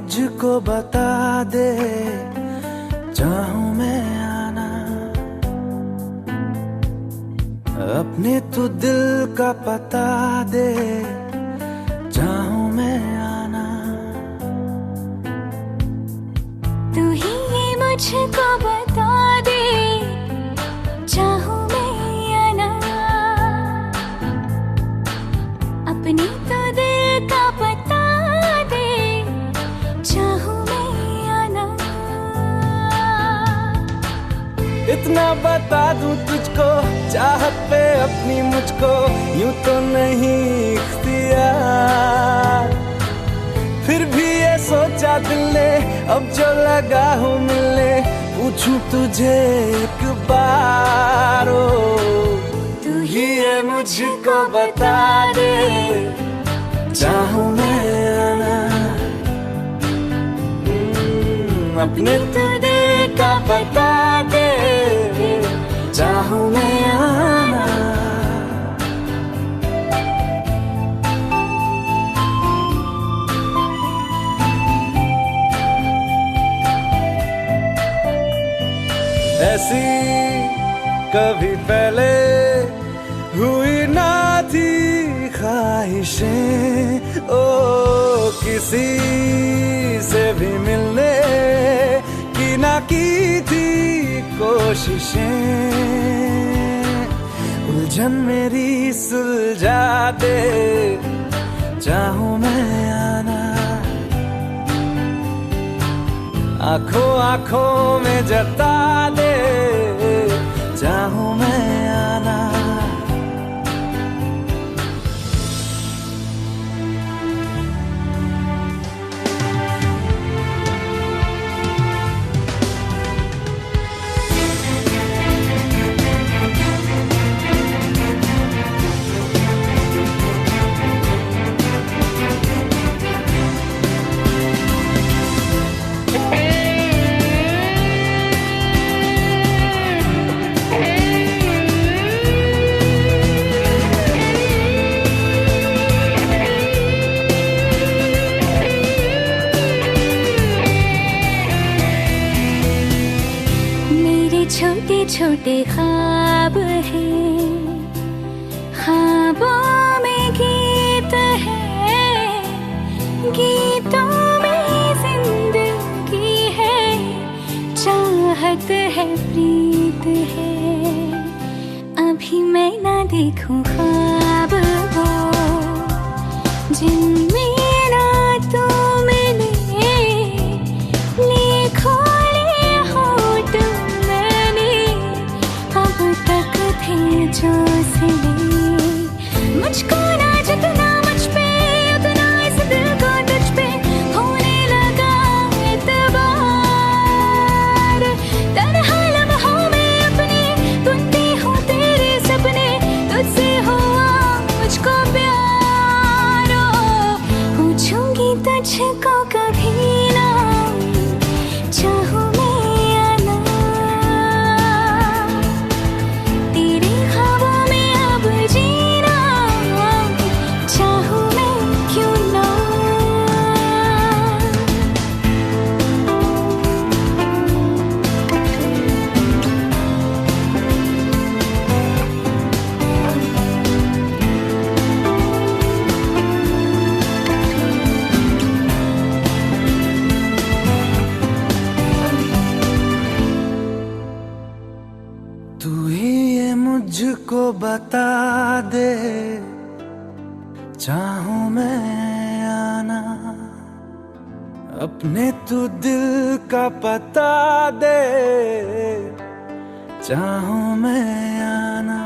मुझको बता दे, चाहूं मैं आना अपने तू दिल का पता दे, चाहूं मैं आना। तू ही मुझको बता दे, चाहूं मैं आना अपने तो दिल का पता दे, चाहूं मैं आना। इतना बता दूं तुझको, चाहत पे अपनी मुझको यूं तो नहीं इख्तियार, फिर भी ये सोचा दिल ने अब जो लगा हूं मिलने, पूछूं तुझे एक बार। ओ तू ही ये मुझको बता दे, चाहूं मैं आना अपने तू दिल का बता दे, चाहूं मैं आना। ऐसी कभी पहले हुई ना थी ख्वाहिशें, ओ किसी से भी मिलने की ना की थी कोशिशें, उलझन मेरी सुलझा दे, चाहूं मैं आना आंखों आंखों में जता दे, चाहूं मैं आना। छोटे छोटे ख्वाब हैं, ख्वाबों में गीत है, गीतों में जिंदगी है, चाहत है प्रीत है। अभी मैं ना देखूं ख्वाब वो जिनमें ना तू मिले, लिखो जो सिले मुझको ना जितना मुझ पे, उतना इस दिल को तुझ पे होने लगा एतबार। तन्हा लम्हों में अपने बुनती हूँ तेरे सपने, तुझसे हुआ मुझको प्यार। पूछूंगी तुझको कभी ना, चाहूं मुझको बता दे, चाहूं मैं आना अपने तू दिल का पता दे, चाहूं मैं आना।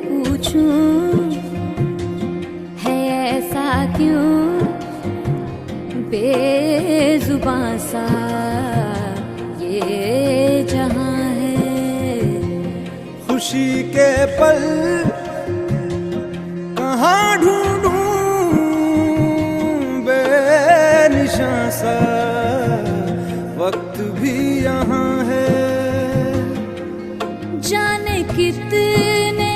पूछूं है ऐसा क्यों, बेजुबां सा ये जहां है। खुशी के पल कहाँ ढूंढूं बेनिशां सा वक्त भी यहाँ है। जाने कितने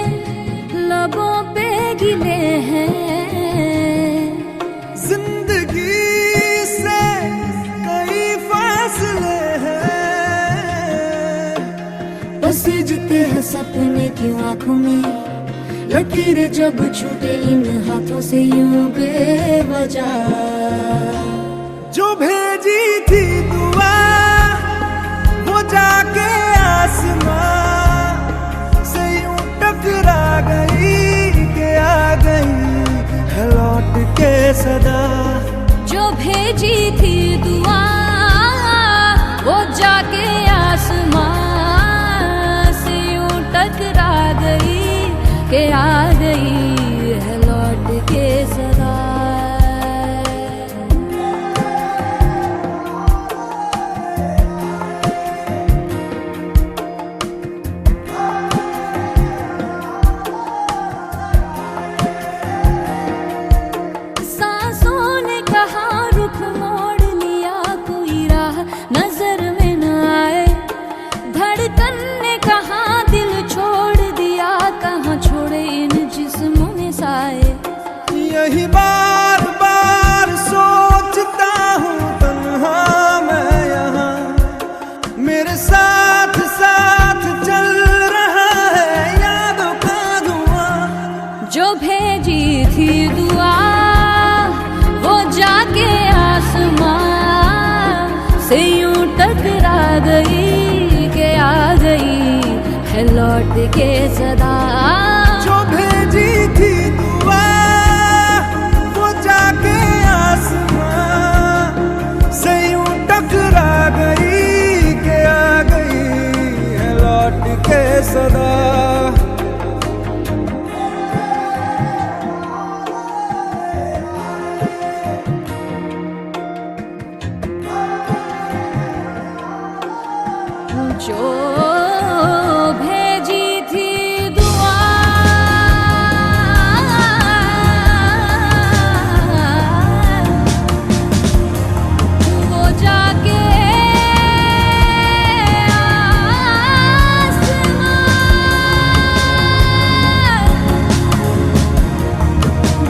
लबों पे गिले हैं, जिंदगी से कई फासले हैं। पसीजते हैं सपने की आंखों में, लकीरें जब छूटे इन हाथों से यूं बेवजह। जो भेजी थी दुआ वो जाके आसमां से यूं टकरा गई कि आ गई है लौट के सदा। जो भेजी थी दुआ वो जाके आसमां से यूं टकरा गई कि आ गई है लौट के सदा। सांसों ने कहा रुख मोड़ लिया, कोई राह नजर में न आए। धड़कन ने कहा दिल छोड़ दिया, कहाँ छोड़े इन जिस्मों में साए। यही बार बार सोचता हूँ तन्हा मैं यहाँ, मेरे साथ साथ चल रहा है यादों का धुआं। जो भेजी थी दुआ वो जाके आसमां से यूं टकरा गई कि आ गई है लौट के सदा। जो भेजी थी दुआ वो जाके आसमां से यूं टकरा गई कि आ गई है लौट के सदा। जो भेजी थी दुआ वो जाके आसमां,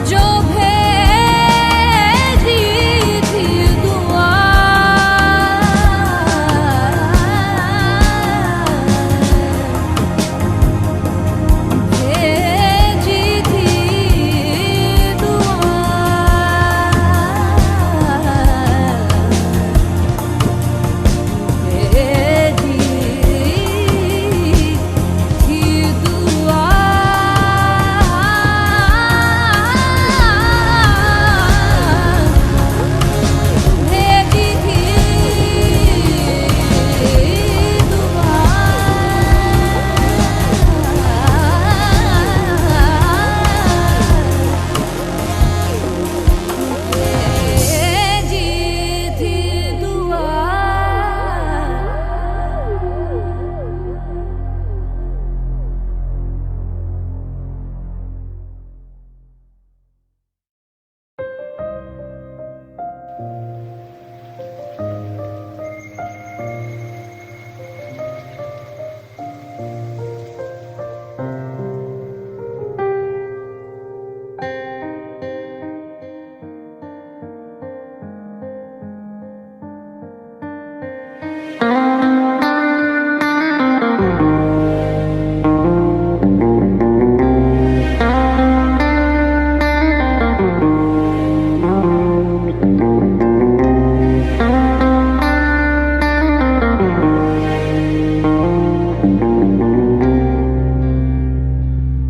जो भेजी थी दुआ भेजी थी दुआ। भेजी थी दुआ। भेजी थी भेजी थी दुआ।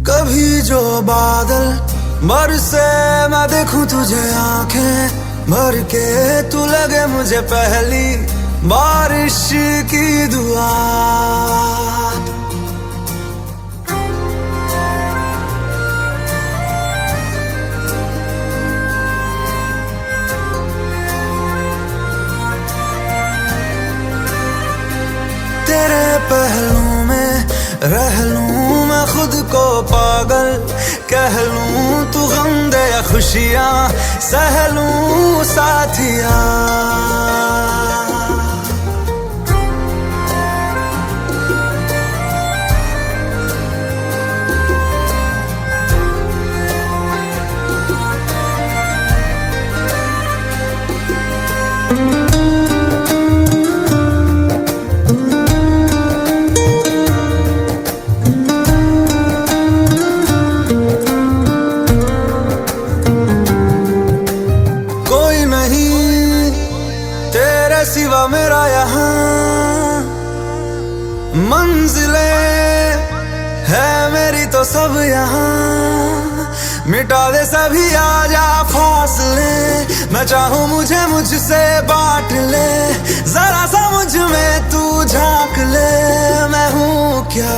कभी जो बादल बरसे मैं देखूं तुझे आंखें भर के, तू लगे मुझे पहली बारिश की दुआ। रह लूं मैं खुद को पागल, कह लूं तू गम दे या खुशियां सह लूं साथिया। कोई नहीं तेरे सिवा मेरा यहाँ, मंजिलें है मेरी तो सब यहाँ। मिटा दे सभी आजा फासले, मैं चाहूँ मुझे मुझसे बांट ले। जरा सा मुझ में तू झांक ले, मैं हूँ क्या।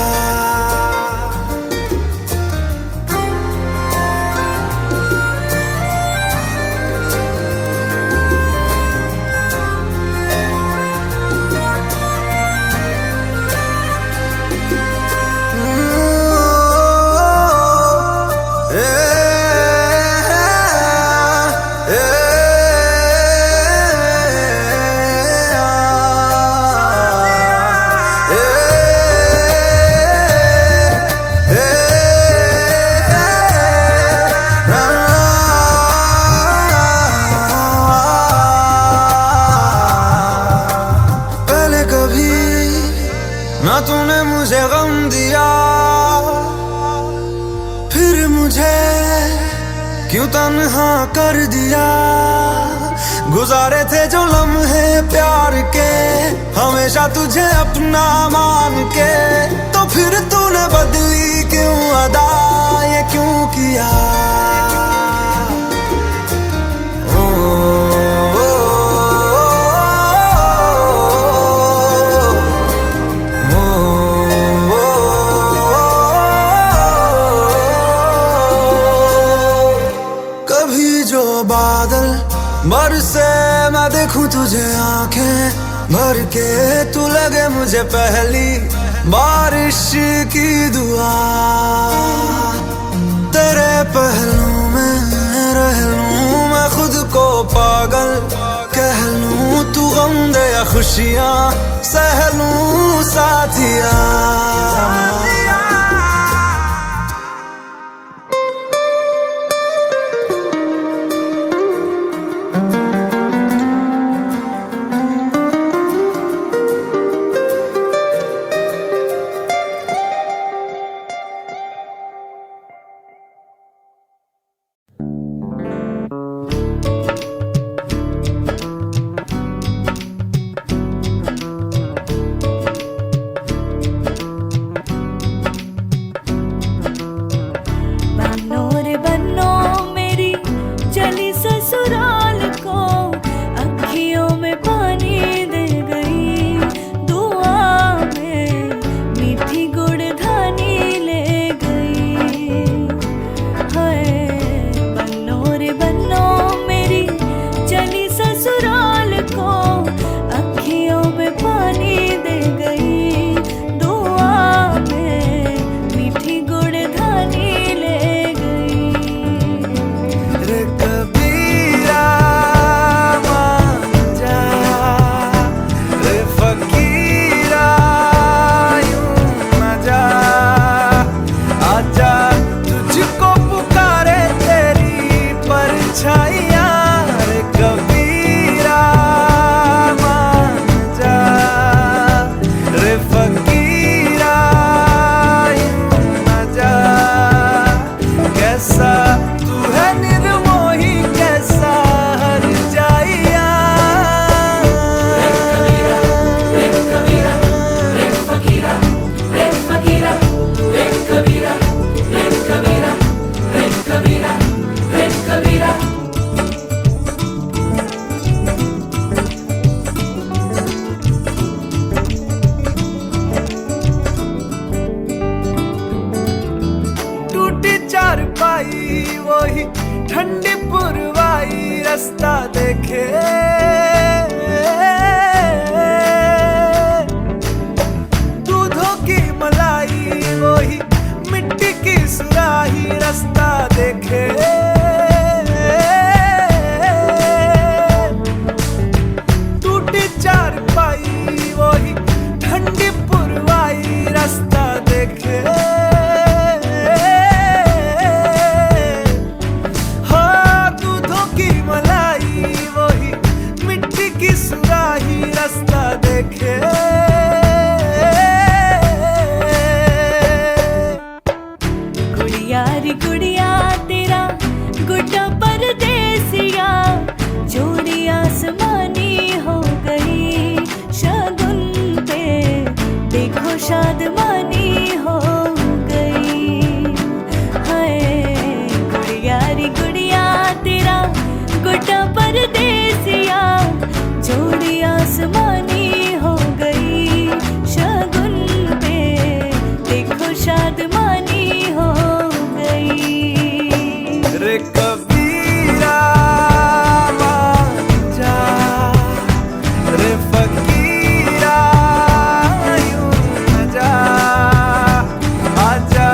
ना तूने मुझे गम दिया, फिर मुझे क्यों तन्हा कर दिया। गुजारे थे जो लम्हे प्यार के, हमेशा तुझे अपना मान के, तो फिर तूने बदली क्यों अदा, ये क्यों किया। बादल बरसे मैं देखूं तुझे आंखें भर के, तू लगे मुझे पहली बारिश की दुआ। तेरे पहलू में रह लूं मैं खुद को पागल, कह लूं तू गम दे या खुशियां सह लूं साथिया। वही ठंडी पुरवाई रास्ता देखे, दूधों की मलाई सुराही रास्ता देखे, टूटी चारपाई वही ठंडी पुरवाई रास्ता देखे, हाँ दूधों की मलाई वही मिट्टी की सुराही रास्ता देखे। गुड़िया रे गुड़िया तेरा गुड्डा परदेसिया, जोड़ी आसमानी हो गई शगुन पे, देखो शादमानी हो गई। हाय गुड़िया रे गुड़िया तेरा गुड्डा परदेसिया, जोड़ी आसमानी हो गई शगुन पे, देखो शादमानी हो गई। रे कबीरा मान जा, रे फकीरा यूं न जा, आजा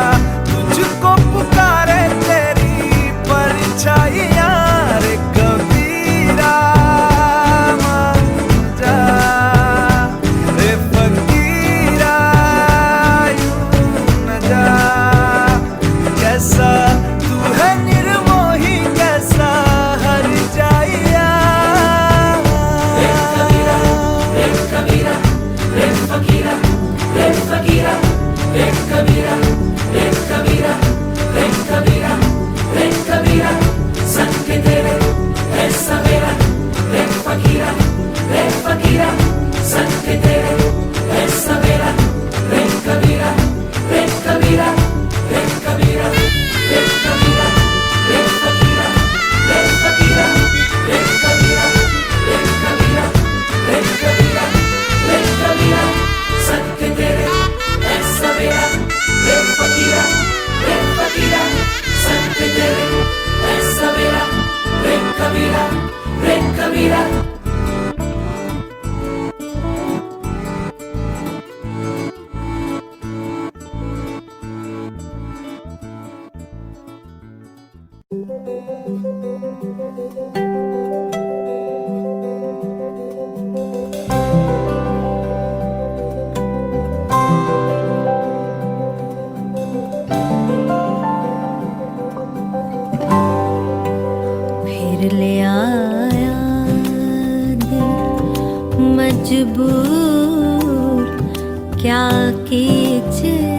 तुझको पुकारे तेरी परछाइयाँ। रे कबीरा मान जा, रे फकीरा यूं न जा, कैसा तू है निर्मोही कैसा हर जाइया। रे कबीरा रे कबीरा रे फकीरा रे फकीरा रे कबीरा रे कबीरा रे कबीरा रे कबीरा, संग तेरे है सवेरा। रे फकीरा संग तेरे है सवेरा। रे कबीरा रे कबीरा रे कबीरा रे कबीरा रे फकीरा रे फकीरा रे कबीरा रे कबीरा रे कबीरा रे कबीरा, संग तेरे है सवेरा। रे फकीरा संग तेरे है सवेरा। रे कबीरा रे कबीरा। फिर ले आया दिल मजबूर, क्या कीजिए।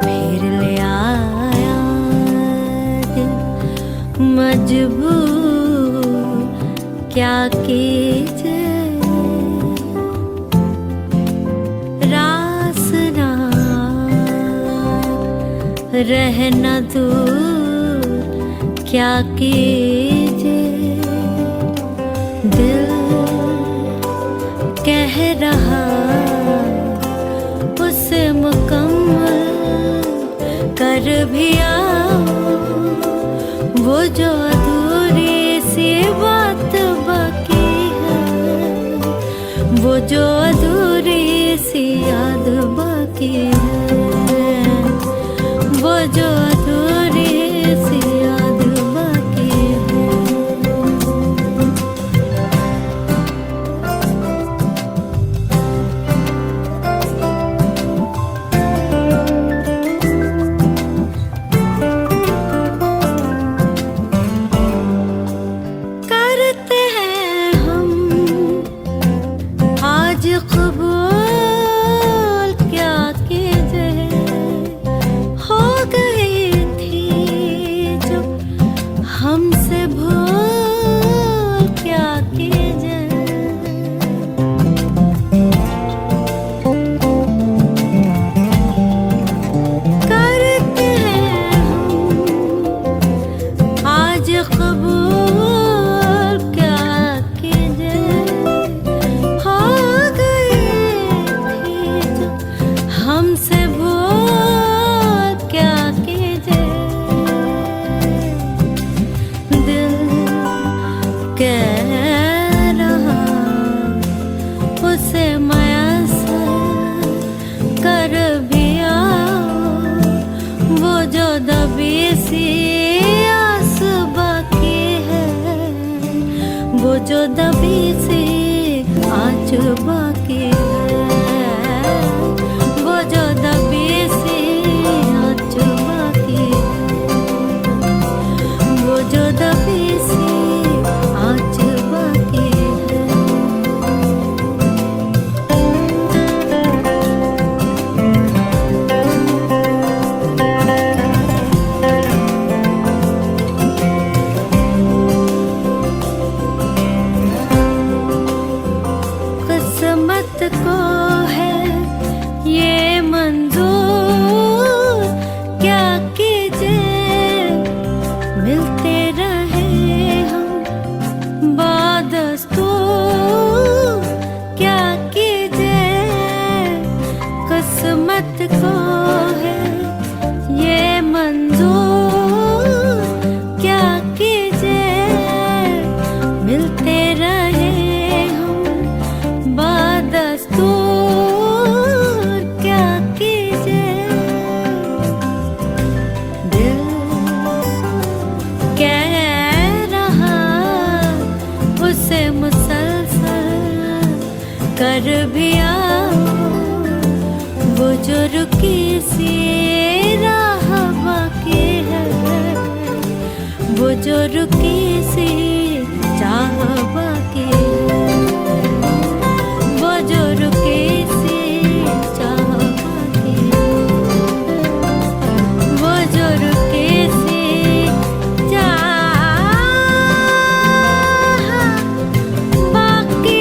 फिर ले आया दिल मजबूर, क्या कीजिए। रास ना रहना दूर, क्या कीजिए। दिल कह रहा उसे मुकम्मल कर भी आओ, वो जो अधूरी सी बात बाकी है, वो जो अधूरी सी याद बाकी है, वो जो अधूरी सी याद बाकी है। करते हैं हम आज कबूल, क्या कीजिए। हो गई दबी से आँच बाकी है, वो जो दबी से आँच बाकी है, वो जो दबी से आँच बाकी है। किस्मत को है ये मंजूर, क्या कीजिए मिलते रहे हम बादस्तूर, क्या कीजिए किस्मत को है ये मंजूर, क्या कीजिए मिलते रहे दस्तूर, क्या कीजिए। दिल कह रहा उसे मुसलसल कर भी आओ, वो जो रुकी सी राह बाकी है, वो जो रुकी सी चाह बाकी है, वो जो रुके से चाह बाकी है, वो जो रुके से चाह बाकी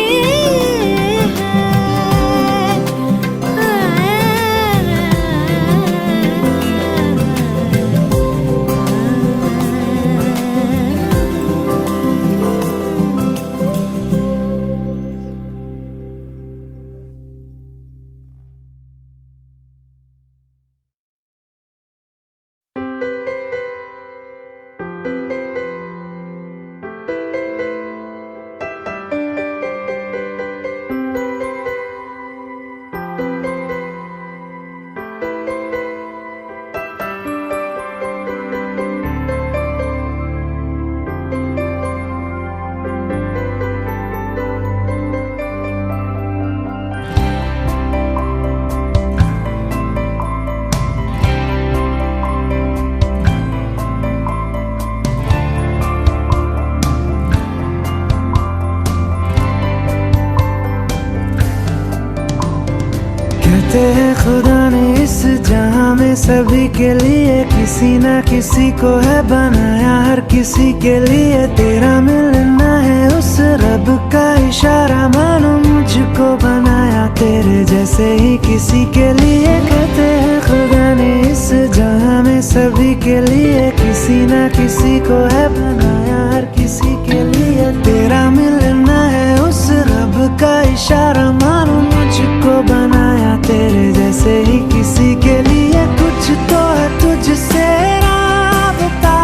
कहते हैं खुदा ने इस जहां में सभी के लिए किसी ना किसी को है बनाया, हर किसी के लिए तेरा मिलना है उस रब का इशारा, मानो मुझको बनाया तेरे जैसे ही किसी के लिए। कहते हैं खुदा ने इस जहां में सभी के लिए किसी ना किसी को है बनाया, हर किसी के लिए तेरा मिलना है उस रब का इशारा, मानो मुझको बनाया तेरे जैसे ही किसी के लिए। कुछ तो है तुझसे राबता,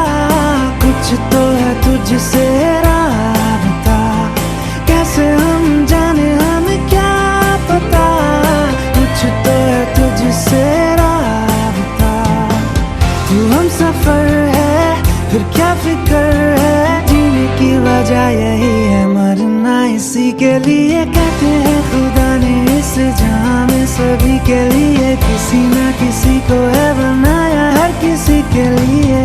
कुछ तो है तुझसे राबता, कैसे हम जाने हमें क्या पता, कुछ तो है तुझसे राबता। तू हम सफर है फिर क्या फिक्र है, जीने की वजह यही है मरना इसी के लिए। कहते हैं खुदा ने इस जहां में सभी के लिए किसी ना किसी को है बनाया, हर किसी के लिए।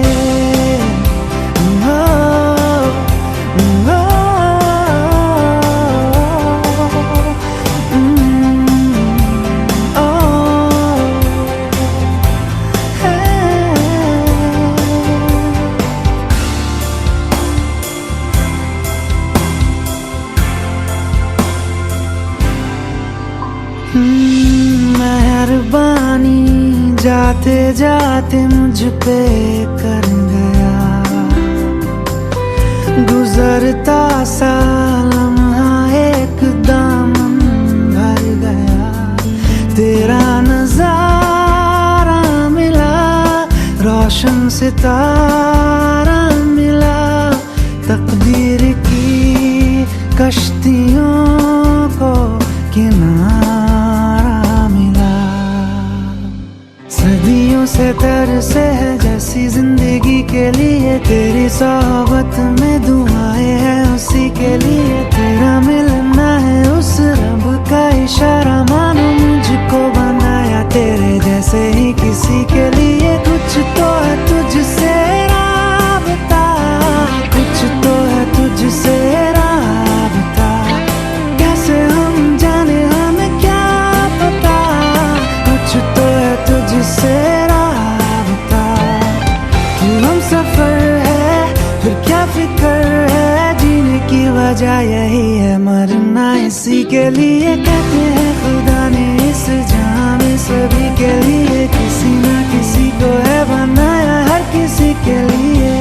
मेहरबानी जाते जाते मुझ पे कर गया, गुजरता सा लम्हा एक दामन भर गया, तेरा नजारा मिला रोशन सितारा मिला, तकदीर की कश्तियों को किनारा मिला, सदियों से तरसे है ऐसी जिंदगी के लिए, तेरी सोहबत में दुआएं हैं उसी के लिए। तेरा मिलना है उस रब का इशारा, मानो मुझको बनाया तेरे जैसे ही किसी के लिए। कुछ तो है तुझसे राबता, कुछ तो है तुझसे राबता, कैसे हम जाने हमें क्या पता। कुछ तो है तुझसे राबता, तू हम सफर है फिर क्या फिक्र है, जीने की वजह यही है मरना इसी के लिए। कहते हैं खुदा ने इस जहां में सभी के लिए किसी ना किसी को है बनाया, हर किसी के लिए।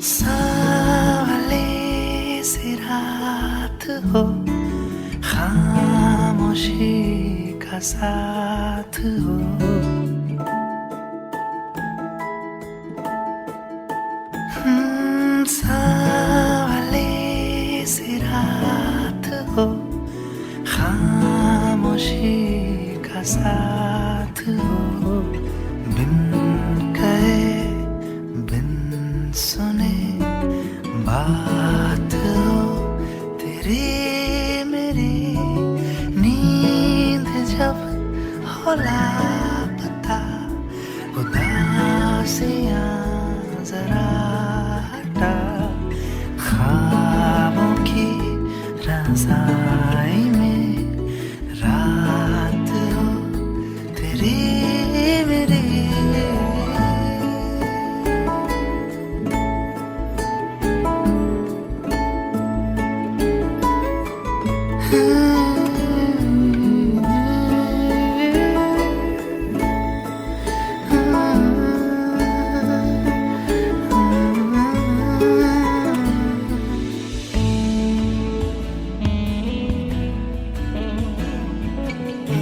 सावले सी रात हो, खामोशी का साथ हो, सावले सी रात हो, खामोशी का साथ हो। बिन कहे बिन सुने बात हो तेरी मेरी, नींद जब हो लापता, उदासियां जरा हटा, ख्वाबों की रज़ाई में रात हो तेरी मेरी।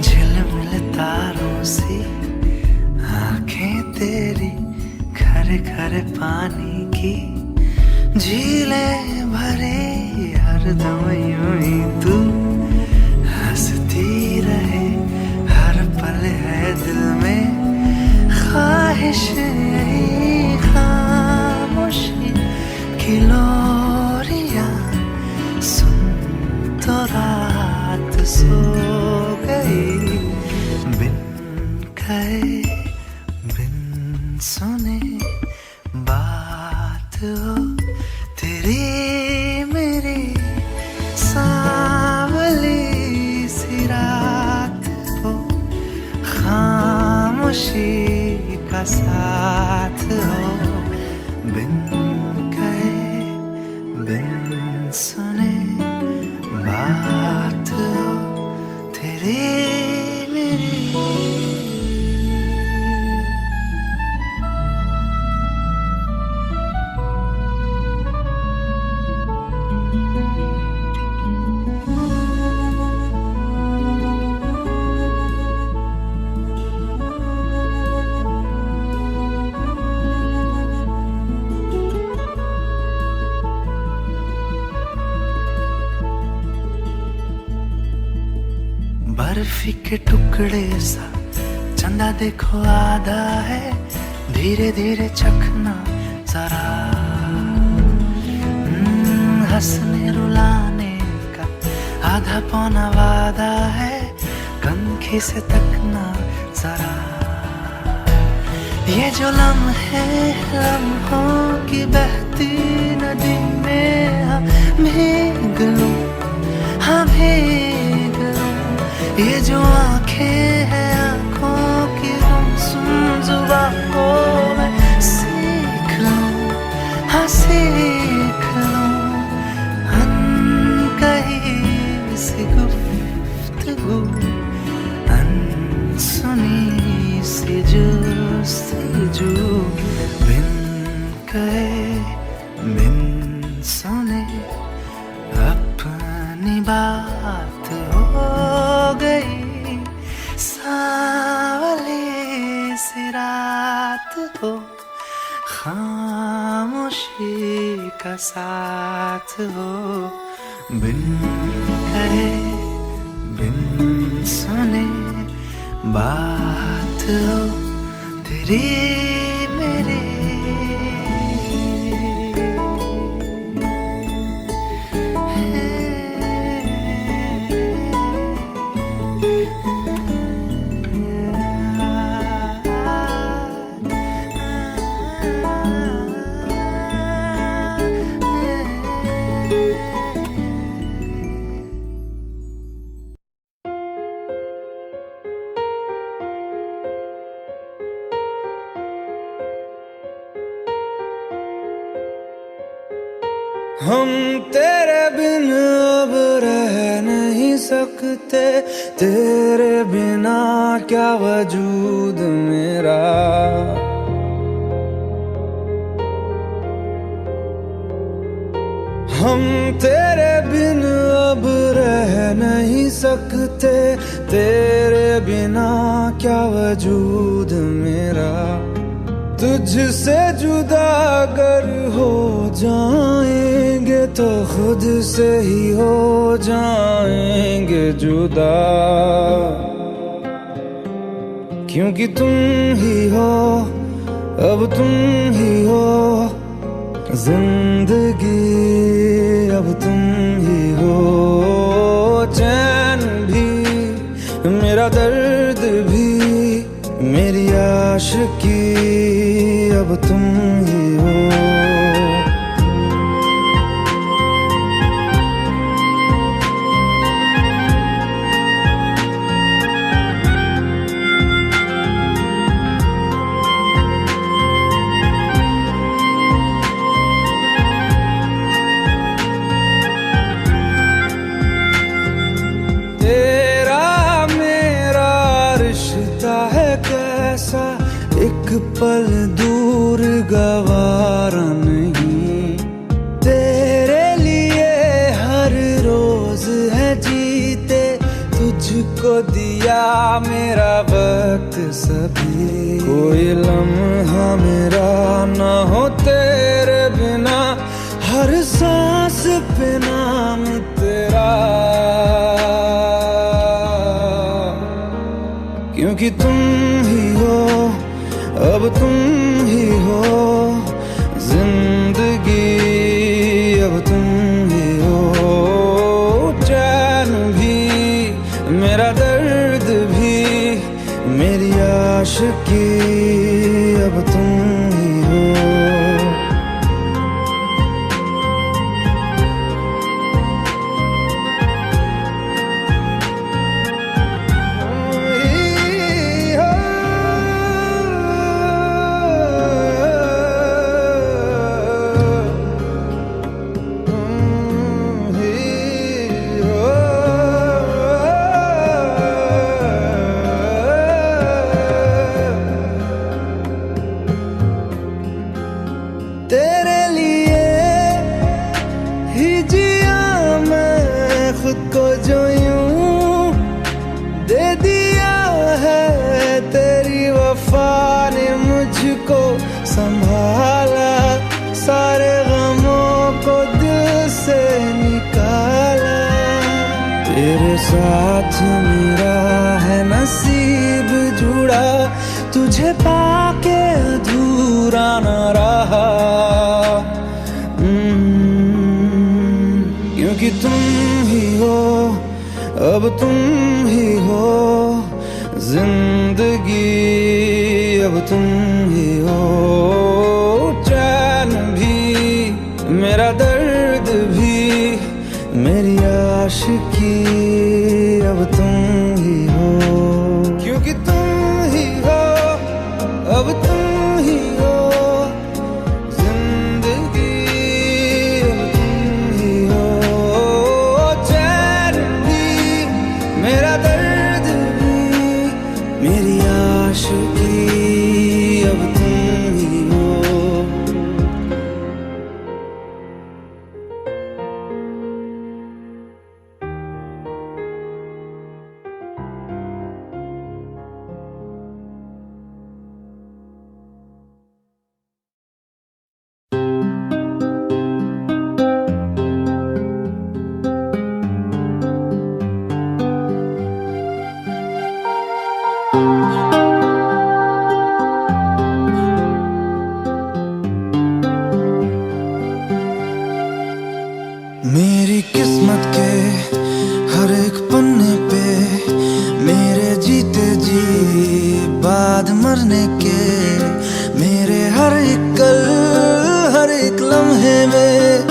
झिलमिल तारों सी आंखें तेरी, खरे खरे पानी की झीलें भरे, हरदम यूं ही तू हंसती रहे, हर पल है दिल में ख्वाहिश यही, खामोशी की लोरियां सुन तो रात सो गई। बिन कहे बिन सुने बात हो तेरी मेरी, सावली सी रात हो, खामोशी का साथ हो। बिन कहे बिन सुने बात हो तेरी मेरी। बर्फी के टुकड़े सा चंदा देखो आधा है, धीरे धीरे चखना जरा, हंसने रुलाने का आधा पौना वादा है, कनखे आंखें से तकना जरा, ये जो लम्हे लम्हों की बहती नदी में हम भीग लूं, हम भीग लूं। ये जो आंखें हैं आंखों की गुमसुम जुबां को मैं सीख लूं, हाँ सीख लूं। अनकही सी गुफ्तगू, अनसुनी सी जुस्तजू, बिन कहे बिन सुने अपनी बात हो गई। सावली सी रात हो, खामोशी का साथ हो, बिन कहे बिन सुने बात हो तेरी मेरी। हम तेरे बिन अब रह नहीं सकते, तेरे बिना क्या वजूद मेरा। हम तेरे बिन अब रह नहीं सकते, तेरे बिना क्या वजूद मेरा। तुझसे जुदा अगर हो जाएंगे तो खुद से ही हो जाएंगे जुदा, क्योंकि तुम ही हो, अब तुम ही हो जिंदगी, अब तुम ही हो। चैन भी मेरा दर्द भी मेरी आशिकी, अब तुम ही हो। तेरा मेरा रिश्ता है कैसा, एक पल दूर गवारा नहीं। तेरे लिए हर रोज है जीते, तुझको दिया मेरा वक्त सभी। कोई लम्हा मेरा ना हो तेरे बिना, हर सांस पे नाम तेरा, क्योंकि तुम ही हो, अब तुम ही हो जिंदगी, अब तुम ही हो। चैन भी मेरा दर्द भी मेरी आशिकी, अब तुम ही हो। तेरे लिए ही जिया मैं खुद को, जो यूं दे दिया है तेरी वफा ने मुझको संभाला। सारे गमों को दिल से निकाला, तेरे साथ मेरा है नसीब जुड़ा, तुझे पाके अधूरा न रहा। क्योंकि तुम ही हो, अब तुम ही हो जिंदगी अब तुम ही हो, चैन भी मेरा दर्द भी मेरी आशिकी अब तुम ही हो, क्योंकि तुम ही हो, अब तुम ही हो जिंदगी, अब तुम ही हो, चैन भी मेरा दर्द भी मेरी आशिकी अब तुम ही हो। मेरी किस्मत के हर एक पन्ने पे मेरे जीते जी बाद मरने के, मेरे हर एक कल हर एक लम्हे में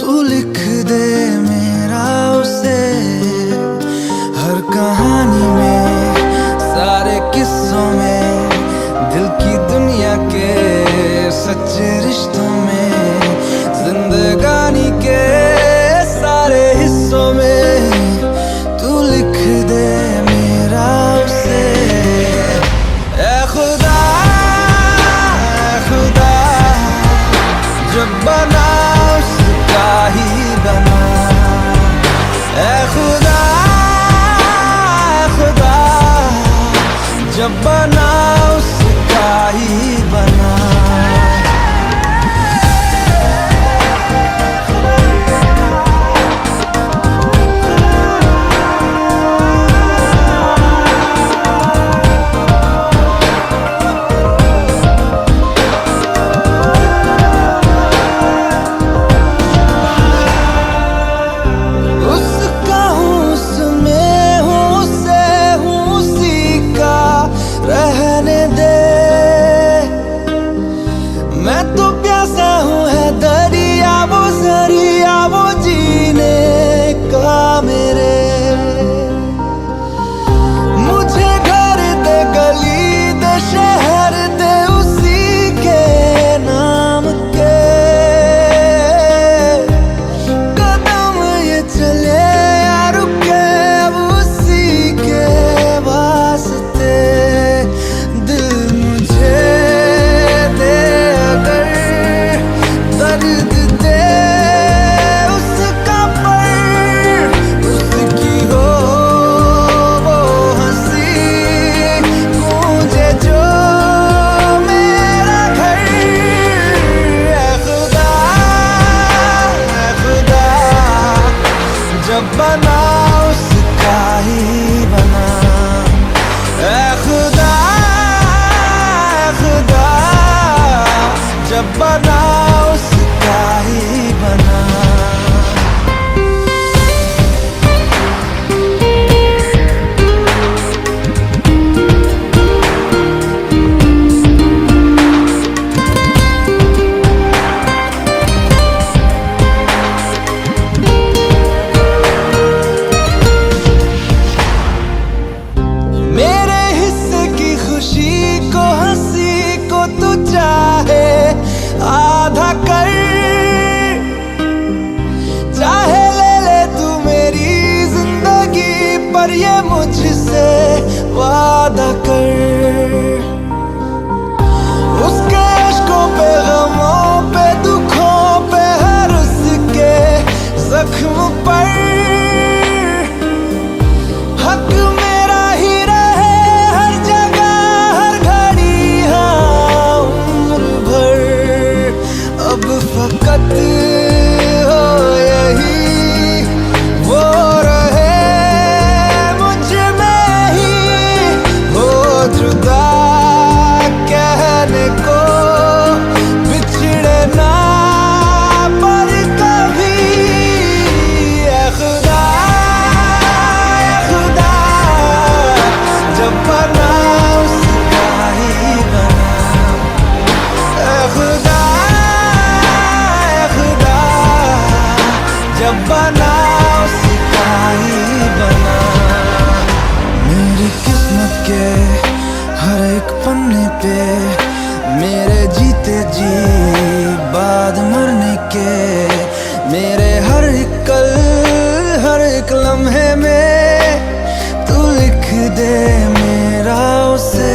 तू लिख दे मेरा उसे, हर कहानी में सारे किस्सों में दिल की दुनिया के सच्चे रिश्तों में, जिंदगानी के सारे हिस्सों में तू लिख दे मेरा उसे। ऐ खुदा जब बना उसका ही बना, ऐ खुदा जब बना उसका ही बना। जब बना उसका ही बना, ऐ खुदा जब बना उसका ही बना। आधा कर चाहे ले ले तू मेरी जिंदगी, पर ये मुझसे वादा कर, उसके इश्कों पे गमों पे दुखों पे हर उसके जख्म पर हक मेरा ही रहे हर जगह हर घड़ी, हाँ उम्र भर। अब फकत हो यही वो रहे मुझ में ही के हर एक पन्ने पे मेरे जीते जी बाद मरने के, मेरे हर एक कल हर एक लम्हे में तू लिख दे मेरा उसे।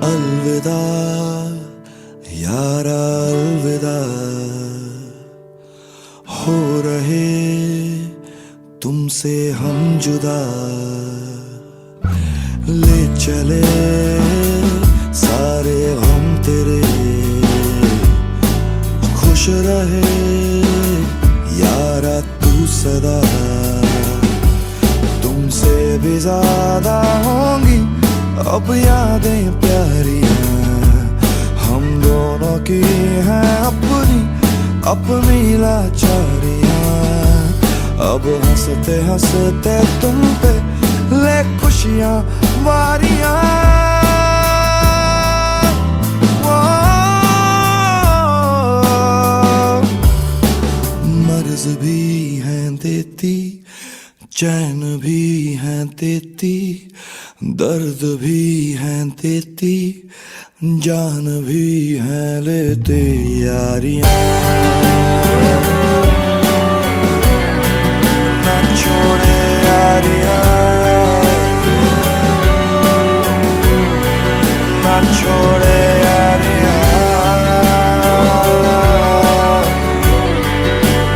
अलविदा यारा अलविदा, हो रहे तुमसे हम जुदा, ले चले सारे हम तेरे, खुश रहे यारा तू सदा, तुमसे भी ज्यादा होंगी अब यादें प्यारियां, हम दोनों की हैं अपनी अपनी लाचारियां, अब हंसते हंसते तुम पे ले खुशियां वारियां। मर्ज भी हैं देती, चैन भी हैं देती, दर्द भी हैं देती, जान भी हैं लेते यारियां। ना छोड़े यारियां, ना छोड़े यारियां,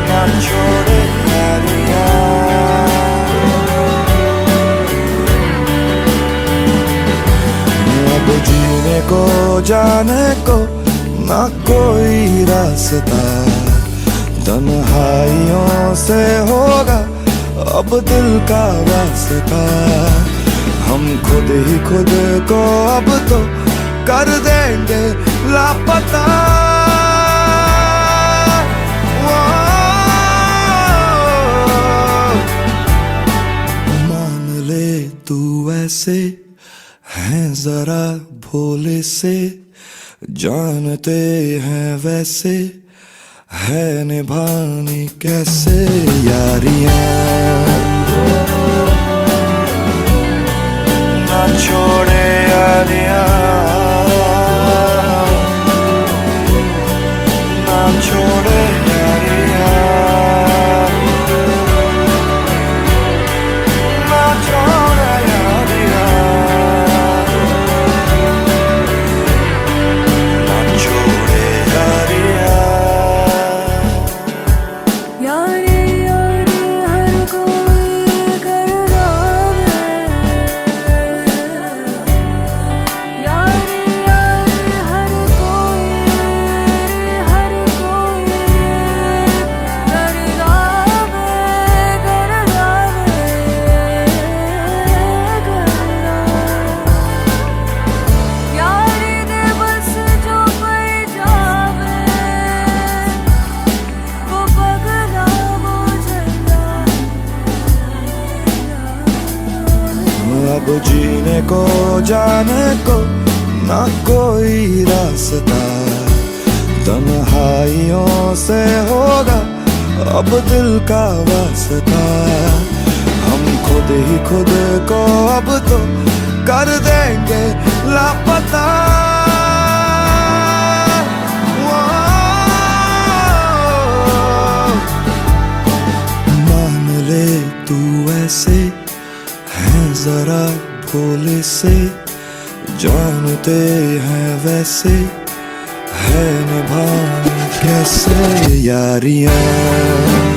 ना छोड़े यारियां। अब जीने को जाने को ना कोई रास्ता, तन्हाइयों से होगा अब दिल का वास्ता, हम खुद ही खुद को अब तो कर देंगे लापता। मान ले तू ऐसे हैं जरा भोले से, जानते हैं वैसे है निभानी कैसे यारियां। ना छोड़े यारियां, ना छोड़े यारियां, ना छोड़े यारियां, ना छोड़े यारियां। यारे यारे हर कोई अब जीने को जाने को ना कोई रास्ता, तन्हाइयों से होगा अब दिल का वास्ता। हम खुद ही खुद को अब तो कर देंगे लापता। मान ले तू ऐसे हैं जरा भोले से, जानते हैं वैसे है निभाना कैसे यारियां।